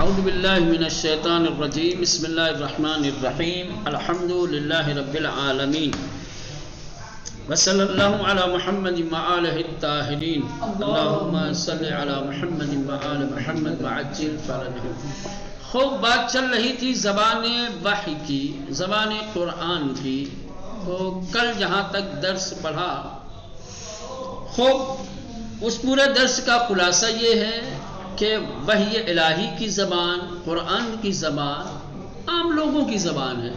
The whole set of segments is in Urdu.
اعوذ باللہ من الشیطان الرجیم بسم اللہ الرحمن الرحیم الحمد للہ رب العالمین وصلی اللہ علی محمد وآلہ الطاہرین اللہم صلی علی محمد وآل محمد وعجل فرجہم۔ خوب بات چل رہی تھی زبان وحی کی، زبان قرآن کی، تو کل جہاں تک درس پڑھا، خوب اس پورے درس کا خلاصہ یہ ہے کہ وحی الہی کی زبان، قرآن کی زبان عام لوگوں کی زبان ہے۔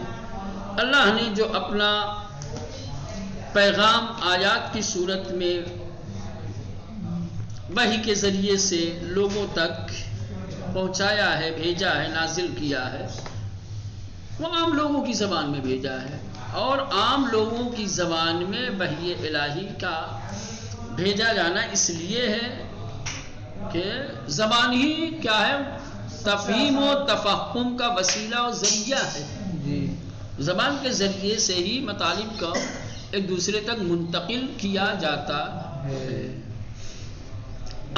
اللہ نے جو اپنا پیغام آیات کی صورت میں وحی کے ذریعے سے لوگوں تک پہنچایا ہے، بھیجا ہے، نازل کیا ہے، وہ عام لوگوں کی زبان میں بھیجا ہے۔ اور عام لوگوں کی زبان میں وحی الہی کا بھیجا جانا اس لیے ہے کہ زبان ہی کیا ہے، تفہیم و تفہم کا وسیلہ و ذریعہ ہے۔ زبان کے ذریعے سے ہی مطالب کو ایک دوسرے تک منتقل کیا جاتا ہے۔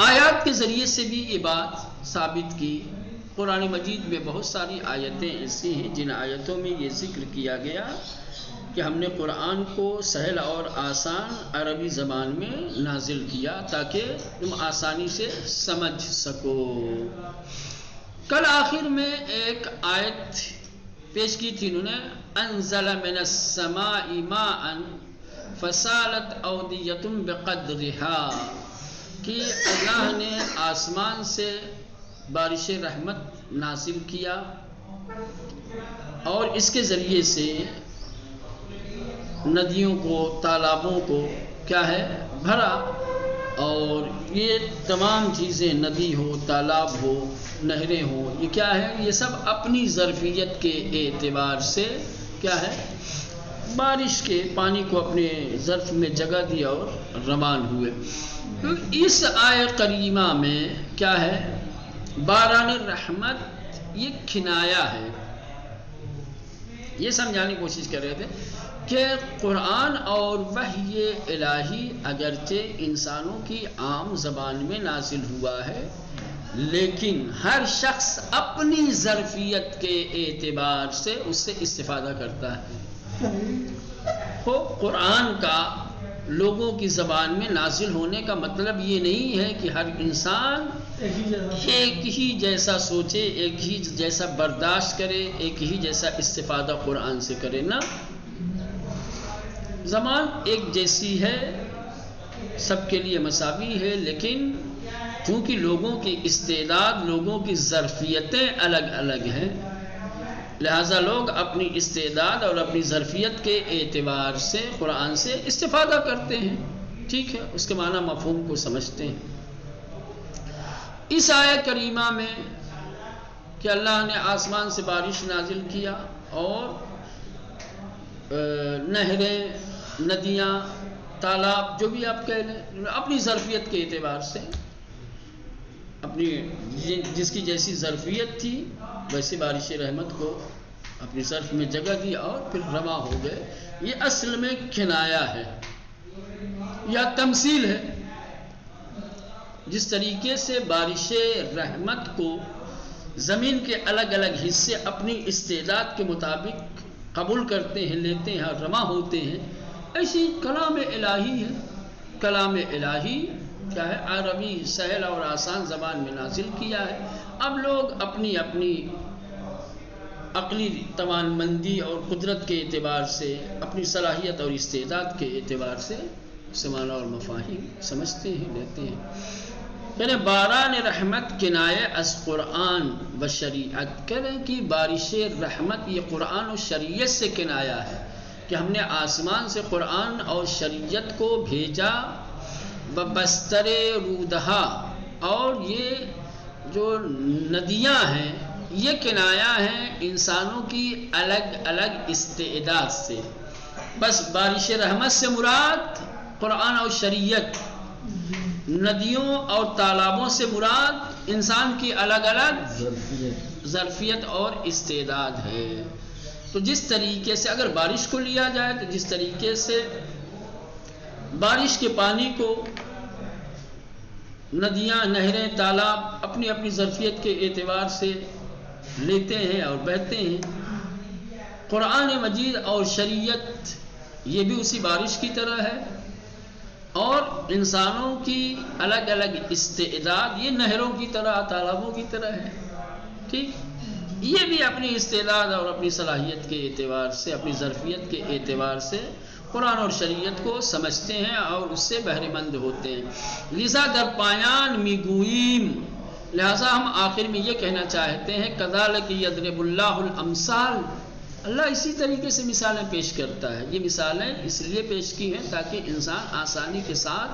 آیات کے ذریعے سے بھی یہ بات ثابت کی۔ قرآن مجید میں بہت ساری آیتیں ایسی ہیں جن آیتوں میں یہ ذکر کیا گیا کہ ہم نے قرآن کو سہل اور آسان عربی زبان میں نازل کیا تاکہ تم آسانی سے سمجھ سکو۔ کل آخر میں ایک آیت پیش کی تھی انہوں نے، انزل من السماء ماء فسالت اودیۃ بقدرها، کہ اللہ نے آسمان سے بارش رحمت نازل کیا اور اس کے ذریعے سے ندیوں کو، تالابوں کو کیا ہے، بھرا۔ اور یہ تمام چیزیں، ندی ہو، تالاب ہو، نہریں ہوں، یہ کیا ہے، یہ سب اپنی ظرفیت کے اعتبار سے کیا ہے، بارش کے پانی کو اپنے ظرف میں جگہ دیا اور روان ہوئے۔ تو اس آیہ کریمہ میں کیا ہے، باران رحمت یہ کنایہ ہے۔ یہ سمجھانے کی کوشش کر رہے تھے کہ قرآن اور وحی الہی اگرچہ انسانوں کی عام زبان میں نازل ہوا ہے، لیکن ہر شخص اپنی ظرفیت کے اعتبار سے اس سے استفادہ کرتا ہے۔ تو قرآن کا لوگوں کی زبان میں نازل ہونے کا مطلب یہ نہیں ہے کہ ہر انسان ایک ہی جیسا سوچے، ایک ہی جیسا برداشت کرے، ایک ہی جیسا استفادہ قرآن سے کرے، نہ، زبان ایک جیسی ہے، سب کے لیے مساوی ہے، لیکن چونکہ لوگوں کی استعداد، لوگوں کی ظرفیتیں الگ الگ ہیں، لہذا لوگ اپنی استعداد اور اپنی ظرفیت کے اعتبار سے قرآن سے استفادہ کرتے ہیں۔ ٹھیک ہے، اس کے معنی مفہوم کو سمجھتے ہیں۔ اس آیہ کریمہ میں کہ اللہ نے آسمان سے بارش نازل کیا اور نہریں، ندیاں، تالاب، جو بھی آپ کہہ لیں، اپنی ظرفیت کے اعتبار سے، اپنی جس کی جیسی ظرفیت تھی ویسے بارش رحمت کو اپنی ظرف میں جگہ دی اور پھر رواں ہو گئے۔ یہ اصل میں کنایہ ہے یا تمثیل ہے۔ جس طریقے سے بارش رحمت کو زمین کے الگ الگ حصے اپنی استعداد کے مطابق قبول کرتے ہیں، لیتے ہیں اور رواں ہوتے ہیں، ایسی کلام الہی ہے۔ کلام الہی کیا ہے، عربی سہل اور آسان زبان میں نازل کیا ہے۔ اب لوگ اپنی اپنی عقلی توانمندی اور قدرت کے اعتبار سے، اپنی صلاحیت اور استعداد کے اعتبار سے معنی اور مفاہیم سمجھتے ہیں، لیتے ہیں۔ یعنی باران رحمت کنایہ از قرآن و شریعت، کریں کہ بارش رحمت یہ قرآن و شریعت سے کنایہ ہے کہ ہم نے آسمان سے قرآن اور شریعت کو بھیجا بستر رودہا، اور یہ جو ندیاں ہیں یہ کنایہ ہیں انسانوں کی الگ الگ استعداد سے۔ بس بارش رحمت سے مراد قرآن اور شریعت، ندیوں اور تالابوں سے مراد انسان کی الگ الگ ظرفیت اور استعداد ہے۔ تو جس طریقے سے اگر بارش کو لیا جائے تو جس طریقے سے بارش کے پانی کو ندیاں، نہریں، تالاب اپنی اپنی ظرفیت کے اعتبار سے لیتے ہیں اور بہتے ہیں۔ قرآن مجید اور شریعت یہ بھی اسی بارش کی طرح ہے، اور انسانوں کی الگ الگ استعداد یہ نہروں کی طرح، تالابوں کی طرح ہے، ٹھیک؟ یہ بھی اپنی استعداد اور اپنی صلاحیت کے اعتبار سے، اپنی ظرفیت کے اعتبار سے قرآن اور شریعت کو سمجھتے ہیں اور اس سے بہرے مند ہوتے ہیں۔ لذا در پایان میگوییم، لہذا ہم آخر میں یہ کہنا چاہتے ہیں کذالک یضرب اللہ الامثال، اللہ اسی طریقے سے مثالیں پیش کرتا ہے۔ یہ مثالیں اس لیے پیش کی ہیں تاکہ انسان آسانی کے ساتھ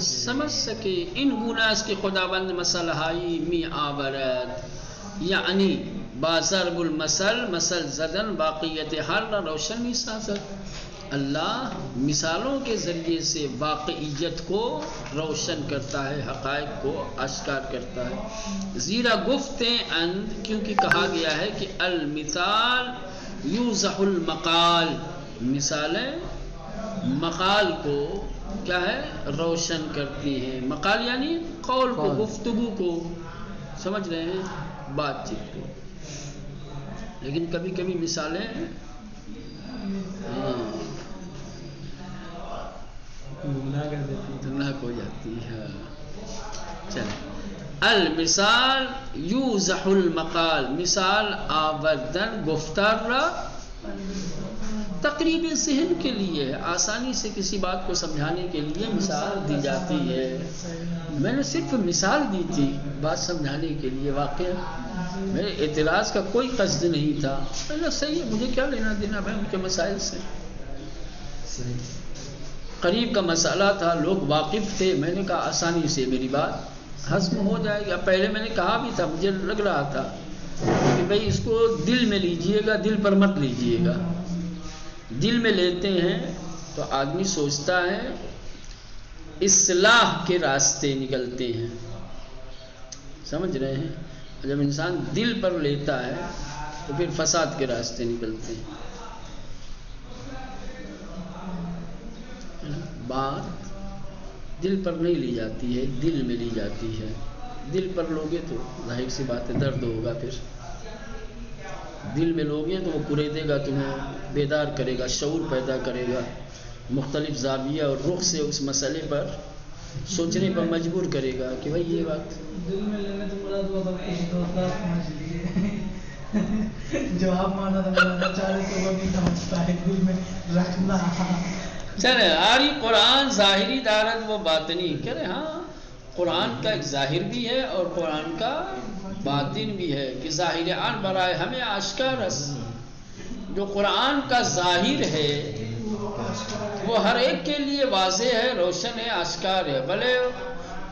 سمجھ سکے۔ ان گونا اس کے خداوند مثل ہائی می آورد، یعنی با ضرب المثل مثل زدن باقیت حال را روشن می سازد۔ اللہ مثالوں کے ذریعے سے واقعیت کو روشن کرتا ہے، حقائق کو آشکار کرتا ہے۔ زیرا گفتیں اند، کیونکہ کہا گیا ہے کہ المثال یوضح المقال، مثالیں مقال کو کیا ہے روشن کرتی ہیں۔ مقال یعنی قول کو، گفتگو کو، سمجھ رہے ہیں، بات چیت کو۔ لیکن کبھی کبھی مثالیں گمراہ ہو جاتی ہے۔ چلیں، المثال یوضح المقال، مثال آوردن گفتار را تقریب ذہن کے لیے، آسانی سے کسی بات کو سمجھانے کے لیے مثال دی جاتی ہے۔ میں نے صرف مثال دی تھی بات سمجھانے کے لیے، واقعہ میرے اعتراض کا کوئی قصد نہیں تھا۔ اللہ صحیح ہے، مجھے کیا لینا دینا بھائی ان کے مسائل سے۔ قریب کا مسئلہ تھا، لوگ واقف تھے، میں نے کہا آسانی سے میری بات ہضم ہو جائے گا۔ پہلے میں نے کہا بھی تھا، مجھے لگ رہا تھا کہ بھئی اس کو دل میں لیجئے گا، دل پر مت لیجئے گا۔ دل میں لیتے ہیں تو آدمی سوچتا ہے اصلاح کے راستے نکلتے ہیں، سمجھ رہے ہیں؟ جب انسان دل پر لیتا ہے تو پھر فساد کے راستے نکلتے ہیں۔ بات دل پر نہیں لی جاتی ہے، دل میں لی جاتی ہے۔ دل پر لوگے تو ظاہر سی بات ہے درد ہوگا، پھر دل میں لوگے تو وہ کریدے گا، تمہیں بیدار کرے گا، شعور پیدا کرے گا، مختلف زاویہ اور رخ سے اس مسئلے پر سوچنے پر مجبور کرے گا کہ بھائی یہ بات دل میں لینے تو مراد وہ سمجھ لیے جواب مانا تھا، چاہے تو وہ بھی سمجھتا ہے دل میں رکھنا۔ چلے آری قرآن ظاہری دارد و باطنی، کہہ رہے ہاں قرآن کا ایک ظاہر بھی ہے اور قرآن کا باطن بھی ہے کہ ظاہر آن برائے ہمیں آشکار ہے۔ جو قرآن کا ظاہر ہے وہ ہر ایک کے لیے واضح ہے، روشن ہے، آشکار ہے، بھلے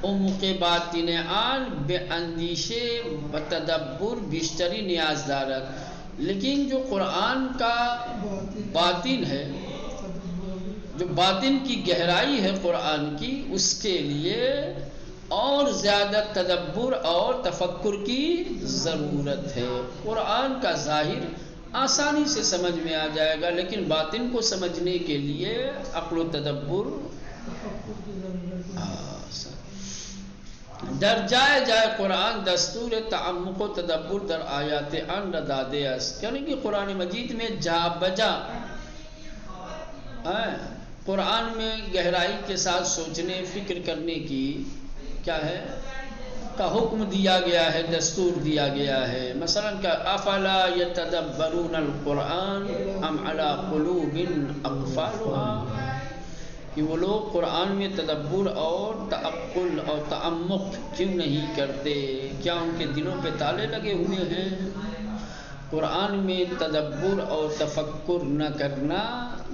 عمق باطن آن بے اندیشے و تدبر بیشتری نیاز دارد، لیکن جو قرآن کا باطن ہے، جو باطن کی گہرائی ہے قرآن کی، اس کے لیے اور زیادہ تدبر اور تفکر کی ضرورت ہے۔ قرآن کا ظاہر آسانی سے سمجھ میں آ جائے گا، لیکن باطن کو سمجھنے کے لیے عقل و تدبر در جائے قرآن دستور تعمق و تدبر در آیات ان ردادے است، یعنی کہ قرآن مجید میں جا بجا قرآن میں گہرائی کے ساتھ سوچنے فکر کرنے کی کیا ہے کا حکم دیا گیا ہے، دستور دیا گیا ہے۔ مثلا کہ افلا یتدبرون القرآن ام علی قلوب اقفالها، کہ وہ لوگ قرآن میں تدبر اور تعقل اور تعمق کیوں نہیں کرتے، کیا ان کے دلوں پہ تالے لگے ہوئے ہیں؟ قرآن میں تدبر اور تفکر نہ کرنا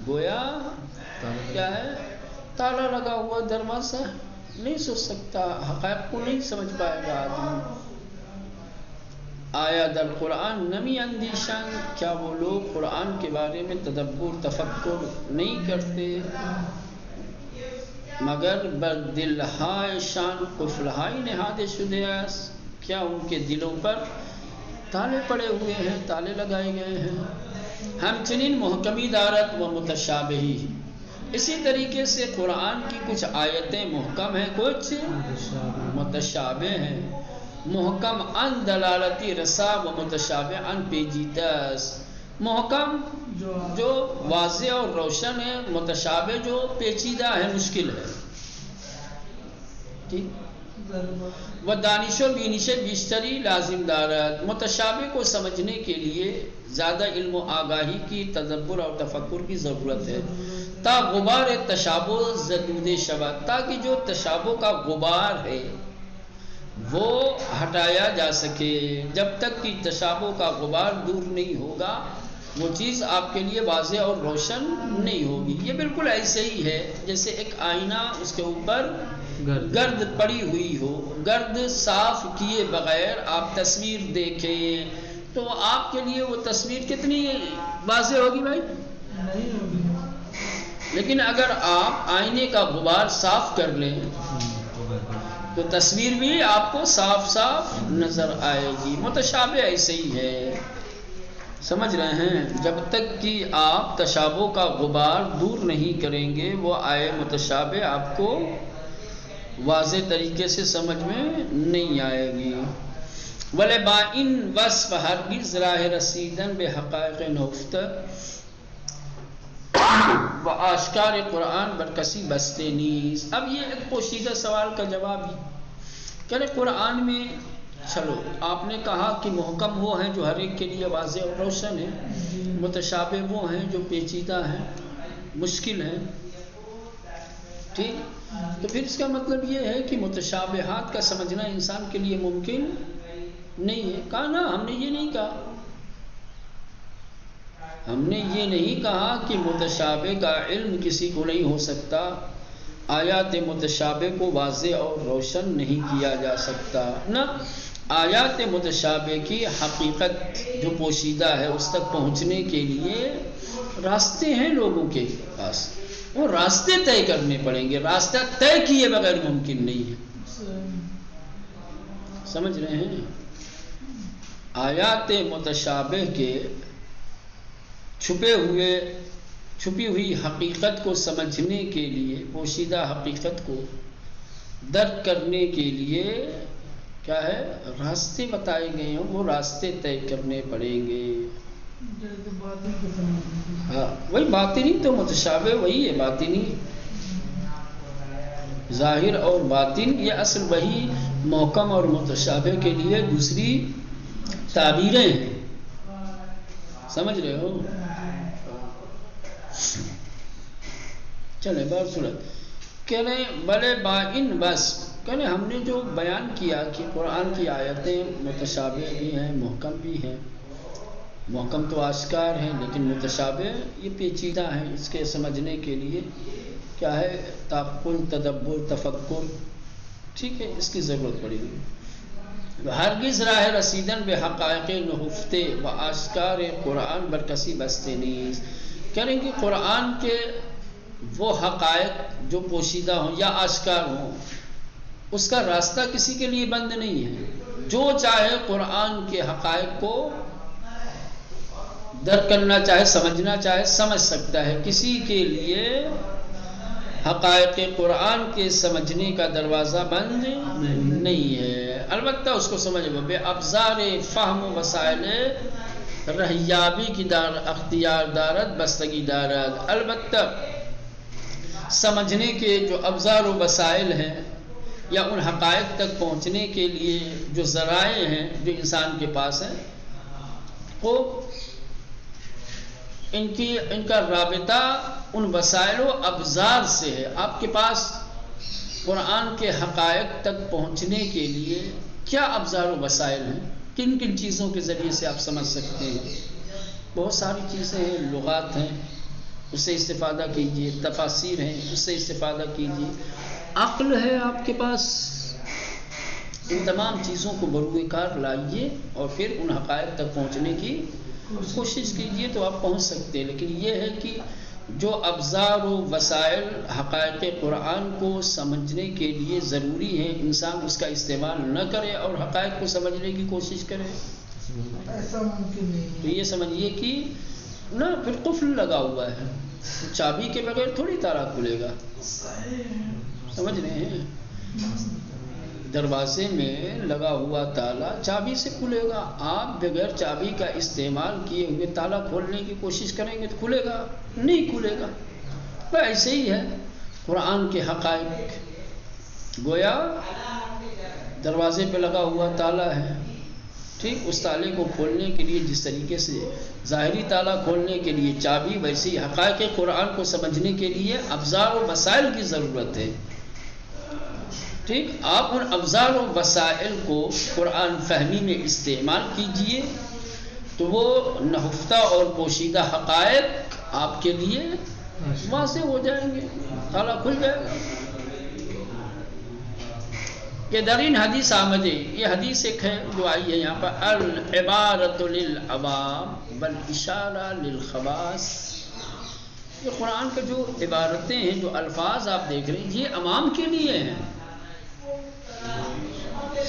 گویا کیا ہے تالا لگا ہوا دروازہ، نہیں سوچ سکتا، حقائق کو نہیں سمجھ پائے گا آدمی۔ آیا در قرآن نمی اندیشان، کیا وہ لوگ قرآن کے بارے میں تدبر تفکر نہیں کرتے مگر بر دلہائے شان قفلہائی نہادے شدے است، کیا ان کے دلوں پر تالے پڑے ہوئے ہیں، تالے لگائے گئے ہیں۔ ہمچنین محکمی دارت و متشابہی، اسی طریقے سے قرآن کی کچھ آیتیں محکم ہیں، کچھ متشابہ ہیں۔ محکم ان دلالتی رسا و متشابہ ان پیجیدس. محکم جو واضح اور روشن ہے، متشابہ جو پیچیدہ ہے، مشکل ہے. ٹھیک. و دانش و بینش بیشتری لازم دارد. متشابہ کو سمجھنے کے لیے زیادہ علم و آگاہی کی، تدبر اور تفکر کی ضرورت ہے. تا غبار تشابہ زدود شود، تاکہ جو تشابہ کا غبار ہے وہ ہٹایا جا سکے. جب تک کہ تشابہ کا غبار دور نہیں ہوگا وہ چیز آپ کے لیے واضح اور روشن نہیں ہوگی. یہ بالکل ایسے ہی ہے جیسے ایک آئینہ، اس کے اوپر گرد پڑی ہوئی ہو. گرد صاف کیے بغیر آپ تصویر دیکھیں تو آپ کے لیے وہ تصویر کتنی واضح ہوگی بھائی؟ نہیں ہوگی. لیکن اگر آپ آئینے کا غبار صاف کر لیں تو تصویر بھی آپ کو صاف صاف نظر آئے گی. متشابہ ایسے ہی ہے، سمجھ رہے ہیں؟ جب تک کہ آپ تشابہ کا غبار دور نہیں کریں گے وہ آئے متشابہ آپ کو واضح طریقے سے سمجھ میں نہیں آئے گی. وَلَ بَائِن وَصْفَ ہرگز راہ رسیدن بے حقائق نہفت و آشکار قرآن برکسی بستے نیز. اب یہ ایک پوشیدہ سوال کا جواب ہی کہ قرآن میں، چلو آپ نے کہا کہ محکم وہ ہیں جو ہر ایک کے لیے واضح اور روشن ہیں، متشابہ وہ ہیں جو پیچیدہ ہیں، مشکل ہیں. ٹھیک. تو پھر اس کا مطلب یہ ہے کہ متشابہات کا سمجھنا انسان کے لیے ممکن نہیں ہے. کہا نا، ہم نے یہ نہیں کہا. ہم نے یہ نہیں کہا کہ متشابہ کا علم کسی کو نہیں ہو سکتا. آیات متشابہ کو واضح اور روشن نہیں کیا جا سکتا. نہ، آیات متشابہ کی حقیقت جو پوشیدہ ہے اس تک پہنچنے کے لیے راستے ہیں لوگوں کے پاس. وہ راستے طے کرنے پڑیں گے. راستہ طے کیے بغیر ممکن نہیں ہے. سمجھ رہے ہیں؟ آیات متشابہ کے چھپی ہوئی حقیقت کو سمجھنے کے لیے، پوشیدہ حقیقت کو درک کرنے کے لیے کیا ہے؟ راستے بتائے گئے ہیں. وہ راستے طے کرنے پڑیں گے. ہاں، وہی باطنی تو متشابہ وہی ہے. باطنی، ظاہر اور باطن، یہ اصل وہی محکم اور متشابہ کے لیے دوسری تعبیریں ہیں. سمجھ رہے ہو؟ چلے بات صورت کہنے بلے بائن بس کہنے ہم نے جو بیان کیا کہ قرآن کی آیتیں متشابہ بھی ہیں، محکم بھی ہیں. محکم تو آشکار ہیں لیکن متشابہ یہ پیچیدہ ہیں. اس کے سمجھنے کے لیے کیا ہے؟ تعقل، تدبر، تفکر. ٹھیک ہے، اس کی ضرورت پڑے گی. ہرگز راہ رسیدن بے حقائق نہفتے و آشکار قرآن برکسی بستے نیز. کریں کہ قرآن کے وہ حقائق جو پوشیدہ ہوں یا آشکار ہوں اس کا راستہ کسی کے لیے بند نہیں ہے. جو چاہے قرآن کے حقائق کو درک کرنا چاہے، سمجھنا چاہے، سمجھ سکتا ہے. کسی کے لیے حقائق قرآن کے سمجھنے کا دروازہ بند نہیں ہے. البتہ اس کو سمجھ بے ابزار فہم و وسائل رہیابی کی اختیار دارت بستگی دارت. البتہ سمجھنے کے جو ابزار و وسائل ہیں یا ان حقائق تک پہنچنے کے لیے جو ذرائع ہیں جو انسان کے پاس ہیں، وہ ان کا رابطہ ان وسائل و ابزار سے ہے. آپ کے پاس قرآن کے حقائق تک پہنچنے کے لیے کیا ابزار و وسائل ہیں؟ کن کن چیزوں کے ذریعے سے آپ سمجھ سکتے ہیں؟ بہت ساری چیزیں ہیں. لغات ہیں، اس سے استفادہ کیجیے. تفاسیر ہیں، اس سے استفادہ کیجیے. عقل ہے آپ کے پاس. ان تمام چیزوں کو بروئے کار لائیے اور پھر ان حقائق تک پہنچنے کی کوشش کیجیے تو آپ پہنچ سکتے ہیں. لیکن یہ ہے کہ جو ابزار و وسائل حقائق قرآن کو سمجھنے کے لیے ضروری ہیں، انسان اس کا استعمال نہ کرے اور حقائق کو سمجھنے کی کوشش کرے، ایسا ممکن نہیں. تو یہ سمجھیے کہ نہ پھر قفل لگا ہوا ہے. چابی کے بغیر تھوڑی تالا کھلے گا. سمجھ رہے ہیں؟ دروازے میں لگا ہوا تالا چابی سے کھلے گا، آپ بغیر چابی کا استعمال کیے ہوئے تالا کھولنے کی کوشش کریں گے تو کھلے گا نہیں، کھلے گا۔ تو ایسے ہی ہے قرآن کے حقائق، گویا دروازے پہ لگا ہوا تالا ہے، ٹھیک، اس تالے کو کھولنے کے لیے جس طریقے سے ظاہری تالا کھولنے کے لیے چابی، ویسے ہی حقائق قرآن کو سمجھنے کے لیے افزار و وسائل کی ضرورت ہے، ٹھیک۔ آپ ان افزار و وسائل کو قرآن فہمی میں استعمال کیجئے تو وہ نہفتہ اور پوشیدہ حقائق آپ کے لیے واضح ہو جائیں گے، تالا کھل جائے گا۔ کہ درین حدیث آمدے، یہ حدیث ایک ہے جو آئی ہے یہاں پر، العبارۃ للعوام والاشارہ للخواص۔ یہ قرآن کا جو عبارتیں ہیں، جو الفاظ آپ دیکھ رہے ہیں، یہ عوام کے لیے ہیں،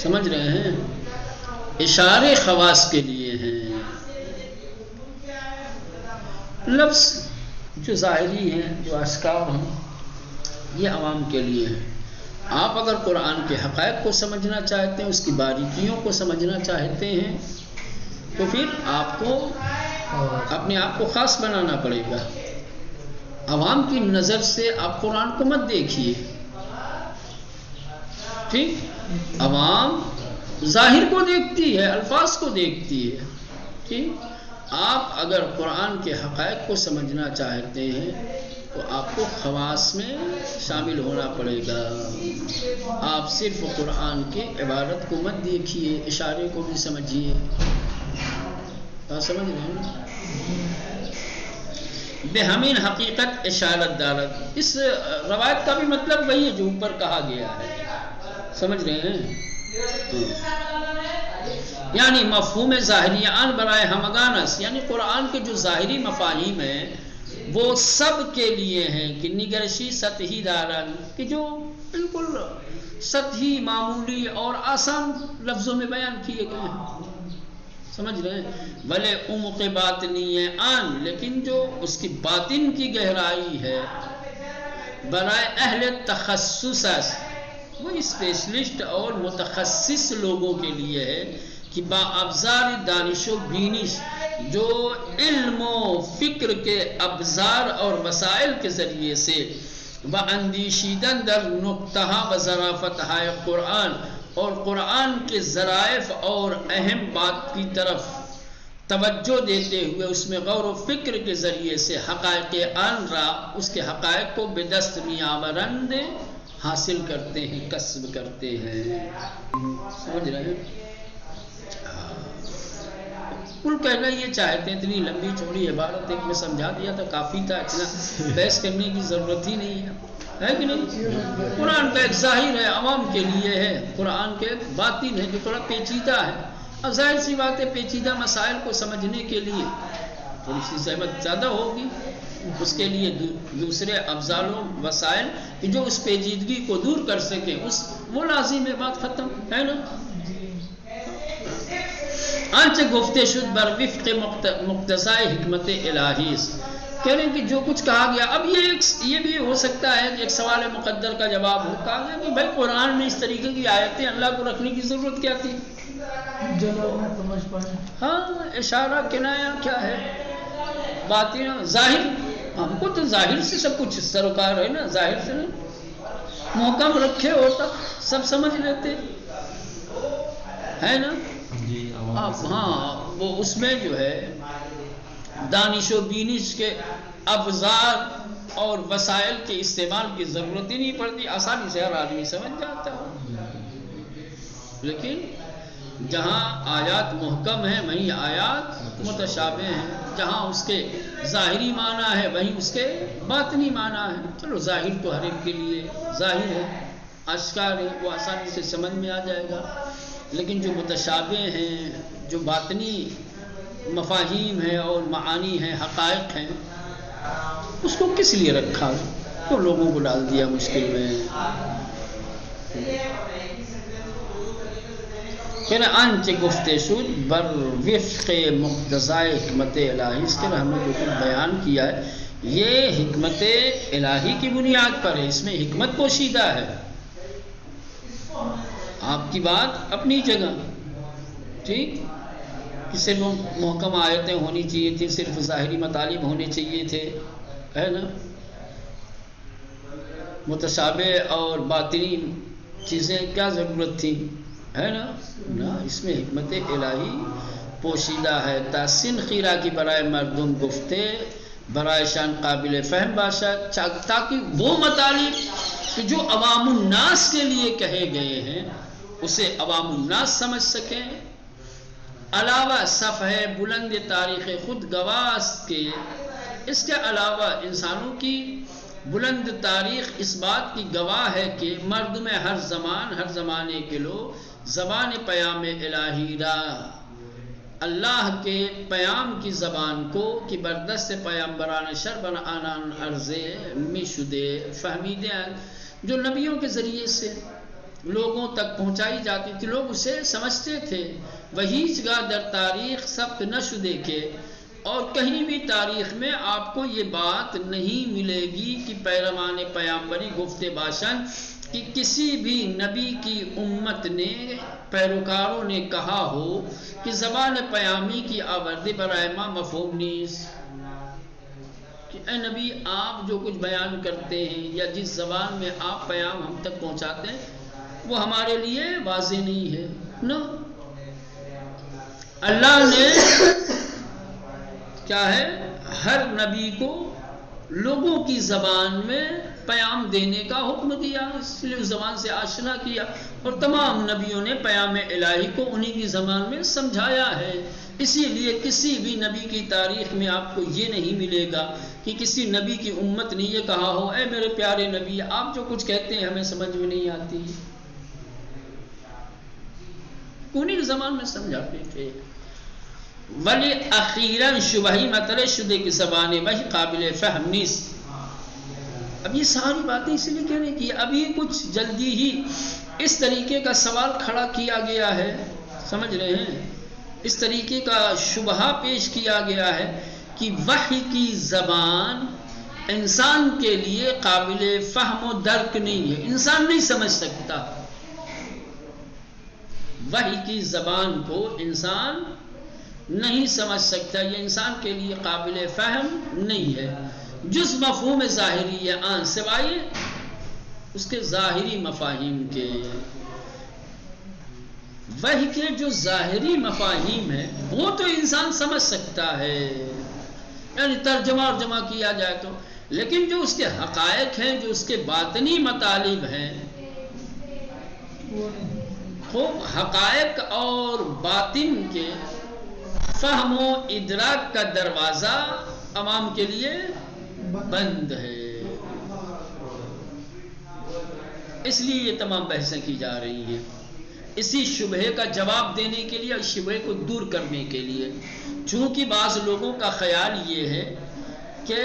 سمجھ رہے ہیں، اشارے خواص کے لیے ہیں۔ لفظ جو ظاہری ہیں، جو اشکار ہیں، یہ عوام کے لیے ہیں۔ آپ اگر قرآن کے حقائق کو سمجھنا چاہتے ہیں، اس کی باریکیوں کو سمجھنا چاہتے ہیں، تو پھر آپ کو اپنے آپ کو خاص بنانا پڑے گا۔ عوام کی نظر سے آپ قرآن کو مت دیکھیے، ٹھیک، عوام ظاہر کو دیکھتی ہے، الفاظ کو دیکھتی ہے، ٹھیک۔ آپ اگر قرآن کے حقائق کو سمجھنا چاہتے ہیں تو آپ کو خواص میں شامل ہونا پڑے گا۔ آپ صرف قرآن کی عبارت کو مت دیکھیے، اشارے کو بھی سمجھیے۔ کیا سمجھ رہے ہیں؟ بہمین حقیقت اشارت دارت، اس روایت کا بھی مطلب وہی ہے جو اوپر کہا گیا ہے، سمجھ رہے ہیں؟ یعنی مفہوم ظاہری آن برائے ہمگانس، یعنی قرآن کے جو ظاہری مفاہیم ہیں وہ سب کے لیے ہیں، کہ نگرشی سطحی دارن، کہ جو بالکل سطحی، معمولی اور آسان لفظوں میں بیان کیے گئے ہیں، سمجھ رہے ہیں؟ بھلے عمق باطنی آن، لیکن جو اس کی باطن کی گہرائی ہے، برائے اہل تخصص، وہ اسپیشلسٹ اور متخصص لوگوں کے لیے ہے، کہ با ابزار دانش و بینش، جو علم و فکر کے ابزار اور وسائل کے ذریعے سے با اندیشیدن در نقطہ و ظرافت قرآن، اور قرآن کے ظرائف اور اہم بات کی طرف توجہ دیتے ہوئے اس میں غور و فکر کے ذریعے سے حقائق آن را، اس کے حقائق کو بدست میاورند حاصل کرتے ہیں، کسب کرتے ہیں۔ سمجھ رہے ہیں؟ کل کہنا یہ چاہتے ہیں، اتنی لمبی چوڑی عبارت ایک میں سمجھا دیا تو کافی تھا، اتنا بحث کرنے کی ضرورت ہی نہیں ہے کہ نہیں؟ قرآن کا ایک ظاہر ہے، عوام کے لیے ہے، قرآن کے ایک باطن ہے جو تھوڑا پیچیدہ ہے۔ اب ظاہر سی بات ہے، پیچیدہ مسائل کو سمجھنے کے لیے تھوڑی سی زحمت زیادہ ہوگی، اس کے لیے دوسرے افضال و وسائل کہ جو اس پیچیدگی کو دور کر سکیں، وہ لازم ہے، بات ختم ہے نا۔ آنچہ گفتے شد بر وفق مقتضائے حکمت الہی، کہہ رہے ہیں کہ جو کچھ کہا گیا، اب یہ بھی ہو سکتا ہے کہ ایک سوال مقدر کا جواب ہو، کہا گیا کہ بھائی قرآن میں اس طریقے کی آیتیں اللہ کو رکھنے کی ضرورت کیا تھی؟ جو لوگ نہ سمجھ پائے، ہاں، اشارہ کنایا کیا ہے، باطن ظاہر، ہم کو تو ظاہر سے سب کچھ سروکار ہے نا، ظاہر سے نہیں، محکم رکھے ہوتا سب سمجھ لیتے ہے نا۔ ہاں، وہ اس میں جو ہے دانش و بینش کے افزار اور وسائل کے استعمال کی ضرورت ہی نہیں پڑتی، آسانی سے ہر آدمی سمجھ جاتا ہے۔ لیکن جہاں آیات محکم ہیں وہیں آیات متشابہ ہیں، جہاں اس کے ظاہری معنی ہے وہیں اس کے باطنی معنی ہے۔ چلو ظاہر تو ہر ایک کے لیے ظاہر ہے، اشکار ہے، وہ آسانی سے سمجھ میں آ جائے گا، لیکن جو متشابہ ہیں، جو باطنی مفاہیم ہیں اور معانی ہیں، حقائق ہیں، اس کو کس لیے رکھا تو لوگوں کو ڈال دیا مشکل میں۔ پھر انچ گفتے شد بر وفق مقتضائے حکمت الہی، اس کے ہم نے جو کچھ بیان کیا ہے یہ حکمت الہی کی بنیاد پر ہے، اس میں حکمت پوشیدہ ہے۔ آپ کی بات اپنی جگہ، ٹھیک، کہ صرف محکم آیتیں ہونی چاہیے تھی، صرف ظاہری مطالب ہونے چاہیے تھے، ہے نا، متشابہ اور باطنی چیزیں کیا ضرورت تھی، ہے نا، نہ، اس میں حکمت الہی پوشیدہ ہے. تحسین خیرہ کی برائے مردم گفتے برائے شان قابل فہم باشد، تاکہ وہ مطالب کہ جو عوام الناس کے لیے کہے گئے ہیں اسے عوام الناس سمجھ سکیں. علاوہ صفحہ بلند تاریخ خود گواہ کے، اس کے علاوہ انسانوں کی بلند تاریخ اس بات کی گواہ ہے کہ مرد میں ہر زمان ہر زمانے کے لوگ زبان پیام الہی را، اللہ کے پیام کی زبان کو کہ بردست پیامبران شربن آنان عرضے می شدے فہمیدے، جو نبیوں کے ذریعے سے لوگوں تک پہنچائی جاتی تھی، لوگ اسے سمجھتے تھے. وہی جگہ در تاریخ ثبت نہ شدے کے، اور کہیں بھی تاریخ میں آپ کو یہ بات نہیں ملے گی کہ پیروان پیامبری گفتے باشن کہ کسی بھی نبی کی امت نے پیروکاروں نے کہا ہو کہ زبان پیامی کی آوردی برائے ما مفہوم نیست، کہ اے نبی آپ جو کچھ بیان کرتے ہیں یا جس زبان میں آپ پیام ہم تک پہنچاتے ہیں وہ ہمارے لیے واضح نہیں ہے. نو، اللہ نے کیا ہے ہر نبی کو لوگوں کی زبان میں پیام دینے کا حکم دیا، اس لیے اس زبان سے آشنا کیا، اور تمام نبیوں نے پیام الہی کو انہی کی زبان میں سمجھایا ہے. اسی لیے کسی بھی نبی کی تاریخ میں آپ کو یہ نہیں ملے گا کہ کسی نبی کی امت نے یہ کہا ہو اے میرے پیارے نبی آپ جو کچھ کہتے ہیں ہمیں سمجھ میں نہیں آتی، انہی زبان میں سمجھاتے تھے. ولی اخیراً شبہی مطلع شدے کی زبان وہی قابل فہم نیست. اب یہ ساری باتیں اس لیے کہنے کی، ابھی کچھ جلدی ہی اس طریقے کا سوال کھڑا کیا گیا ہے، سمجھ رہے ہیں، اس طریقے کا شبہہ پیش کیا گیا ہے کہ وحی کی زبان انسان کے لیے قابل فہم و درک نہیں ہے، انسان نہیں سمجھ سکتا. وحی کی زبان کو انسان نہیں سمجھ سکتا، یہ انسان کے لیے قابل فہم نہیں ہے. جز مفہوم ظاہری آن، سوائے اس کے ظاہری مفاہیم کے. وحی کے جو ظاہری مفاہیم ہیں وہ تو انسان سمجھ سکتا ہے، یعنی ترجمہ اور جمع کیا جائے تو، لیکن جو اس کے حقائق ہیں، جو اس کے باطنی مطالب ہیں، خوب حقائق اور باطن کے فہم و ادراک کا دروازہ عوام کے لیے بند ہے. اس لیے یہ تمام بحثیں کی جا رہی ہیں، اسی شبہے کا جواب دینے کے لیے اور شبہے کو دور کرنے کے لیے. چونکہ بعض لوگوں کا خیال یہ ہے کہ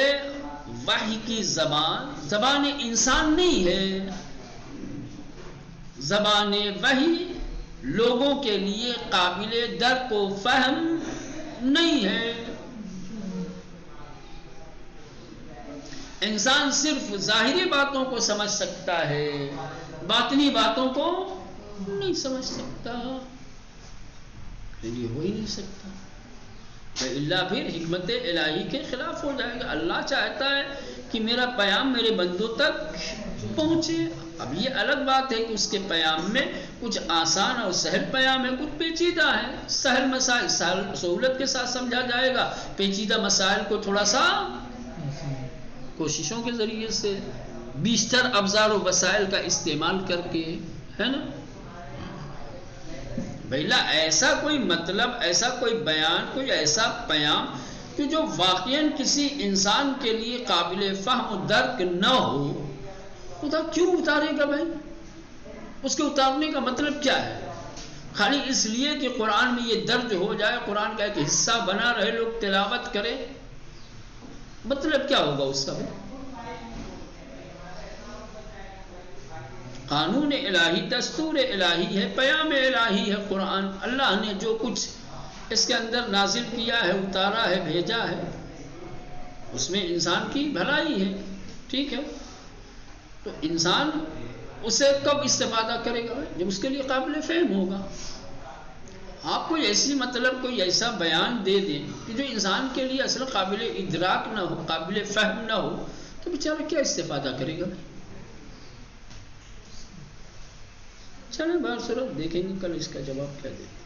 وحی کی زبان انسان نہیں ہے، زبان وحی لوگوں کے لیے قابل درک و فہم نہیں ہے. انسان صرف ظاہری باتوں کو سمجھ سکتا ہے، باطنی باتوں کو نہیں سمجھ سکتا، یہ ہو ہی نہیں سکتا، اللہ پھر حکمت الہی کے خلاف ہو جائے گا. اللہ چاہتا ہے کہ میرا پیام میرے بندوں تک پہنچے. اب یہ الگ بات ہے کہ اس کے پیام میں کچھ آسان اور سہل پیام ہے، کچھ پیچیدہ ہے. سہل مسائل سہولت کے ساتھ سمجھا جائے گا، پیچیدہ مسائل کو تھوڑا سا کوششوں کے ذریعے سے بیشتر ابزار و وسائل کا استعمال کر کے، ہے نا. بھئیلا ایسا کوئی مطلب، ایسا کوئی بیان، کوئی ایسا پیام کہ جو واقعاً کسی انسان کے لیے قابل فہم و درک نہ ہو، خدا کیوں اتارے گا بھائی؟ اس کے اتارنے کا مطلب کیا ہے؟ خالی اس لیے کہ قرآن میں یہ درج ہو جائے، قرآن کا ایک حصہ بنا رہے، لوگ تلاوت کریں، مطلب کیا ہوگا اس کا؟ قانون الہی، دستور الہی ہے، پیام الہی ہے قرآن. اللہ نے جو کچھ اس کے اندر نازل کیا ہے، اتارا ہے، بھیجا ہے، اس میں انسان کی بھلائی ہے، ٹھیک ہے. تو انسان اسے کب استفادہ کرے گا؟ جب اس کے لیے قابل فہم ہوگا. آپ کوئی ایسی مطلب کوئی ایسا بیان دے دیں کہ جو انسان کے لیے اصل قابل ادراک نہ ہو، قابل فہم نہ ہو، تو بیچارہ کیا استفادہ کرے گا؟ چلیں بہر صورت دیکھیں گے کل اس کا جواب کیا دیں.